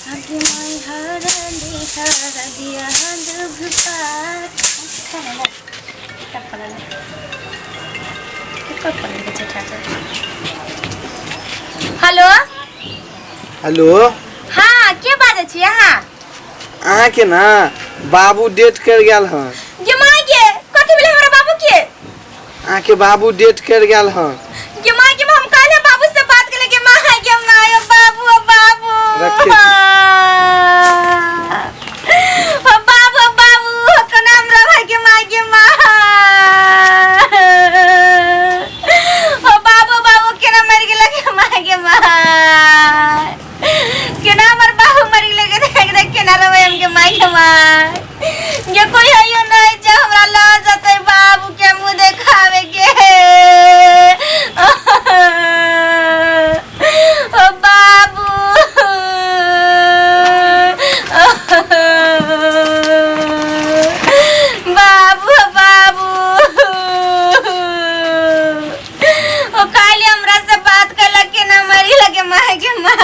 आगे माय हरदी हरदिया दुभपार हेलो हेलो हाँ के बाजे छी अहाँ अहाँ के ना बाबू डेट कर गेल हन गे माय के कथि भेलै हमरा बाबू के अहाँ के बाबू डेट कर गेल हन गे माय के हम काले बाबू से बात करले गे माय के माय बाबू बाबू रखे बाबू बाबू कना हमरा भाई के माय के माय बाबू बाबू केना मर गेल के माय के माय केना हमर बाबू मर गेल के देख देख केना रवे हम के माय के माय ये कोई हइयो नहीं जे हमरा ल जतै बाबू के मुंह देखावे के ओ बाबू बाबू बाबू ओ काले हमरा से बात करला के ना मरी लगे माय के माय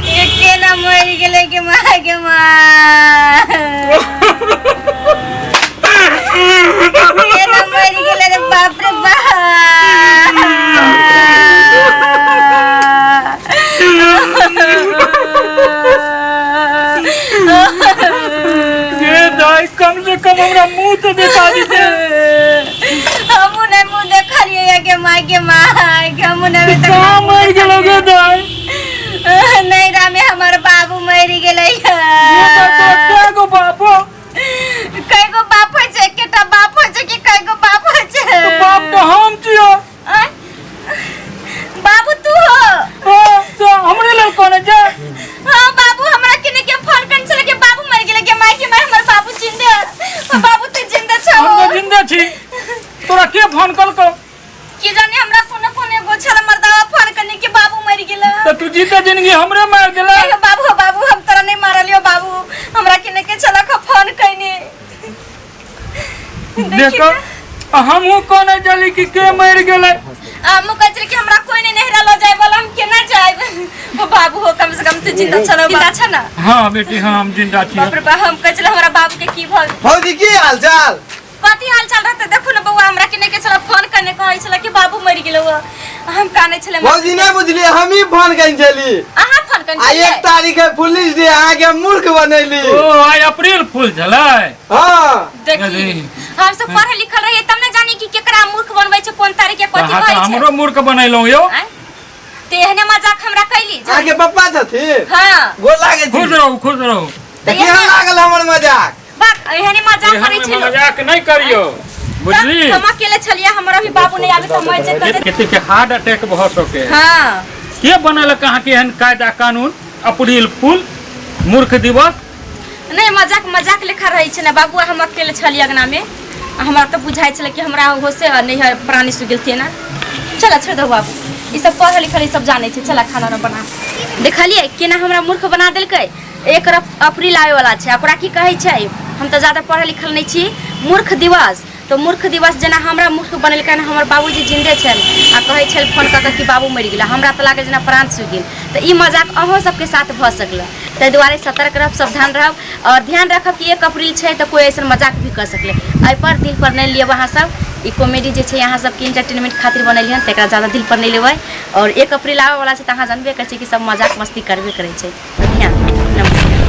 ये केना मर गेले के माय के माय केना मर गेले रे बाप रे कम से कम हमरा मुंह तो दिखा दीजिए हमू ने मुंह देखलिए के माय के हमू ने कहां मर गेलोगे दाई नहीं रामे हमर बाबू मर गेलै ये तो बापो कईगो बाप होय छै केटा बाप होय छै कि कईगो बाप होय छै तो बाप तो हम छियो बाबू तू हो तो हमरे लग कोन है जा हां बाबू हमरा किने के फोन करन छले के बाबू मर गेलै के माय हमर बाबू जिंदा बाबू तू जिंदा छ हम तो जिंदा छी तोरा के फोन कलको की जाने हमरा कोने कोने गोछल मर्दावा फोन करने के बाबू मर गेला तो तू जीता जिंदगी हमरे मार गेला बाबू बाबू हम तोरा नहीं मारलियो बाबू हमरा किने के चला ख फोन कइने देखो हमहू कोन है जली कि के मर गेलै हमहू कह चल कि हमरा कोई नहीं नहरा लो जाय वाला हम केना जाय ओ बाबू हो कम से कम तू जिंदा छ जिंदा छ ना हां बेटी हां हम जिंदा छी बाप रे बा हम कह चल हमरा बाबू के की भल भौजी की हाल चाल कथि हाल चाल रहते देखो ना बउआ हमरा किने के चला फोन करने कहै छला कि बाबू मर गेलो हम काने छले भौजी नहीं बुझली हम ही फोन कइन छली अहाँ फोन करन आ 1 तारीख है पुलिस डे आ के मूर्ख बनैली ओ आई अप्रैल फूल छलै हां देखी हम सब पढ़े लिखल रहिए तब न जानी कि केकरा मूर्ख बनबै छै कोन तारीख के कथि भइ छै हमरो मूर्ख बनैलौ यो ते एहने मजाक हमरा कैली आगे पप्पा छथिन हां गोल लागे छी खुश रहो केहन लागल हमर मजाक बात एहने मजाक करै छी मजाक नहीं करियो बुझली हम अकेले छलिए हमरा भी बाबू नहीं आबे त मर जेते किसी के हार्ट अटैक भ सके हां के बनल कहां के एहन कायदा कानून अप्रैल फूल मूर्ख दिवस नहीं मजाक मजाक लेखा रहै छै ना बाबू हम अकेले छलिए अंगना में हमरा तो बुझाइ छले कि हमरा होसे नहीं है प्राणी सु गेलथिए ना चला छोड़ दो बाबू ई सब पढ़े लिखल ई सब जाने छै चला खाना न बना देखलिए केना हमरा मूर्ख बना देलकै 1 अप्रैल आवे वाला छै ओकरा की कहै छै हम तो ज्यादा पढ़ल लिखल नहीं छी मूर्ख दिवस तो मूर्ख दिवस जेना हमरा मूर्ख बनेलकै हमर बाबूजी जिंदे छल आ कहै छल फोन क के कि बाबू मर गेला हमरा त लागे जेना प्राण सु गेल तो ई मजाक अहों सबके साथ भ सकला तै दुआरे सतर्क रहब सावधान रहब और ध्यान रखब कि 1 अप्रैल छै तो कोई ऐसा मजाक भी कर सकले एहि पर दिल पर नहीं लियब अहाँ सब ई कॉमेडी जे छै अहाँ सबके एंटरटेनमेंट खातिर बनैली हन तकरा ज्यादा दिल पर नहीं लेबै और 1 अप्रैल आवे वाला छै त अहाँ जानबे करै छी कि सब मजाक मस्ती करबे करै छै ध्यान नमस्कार।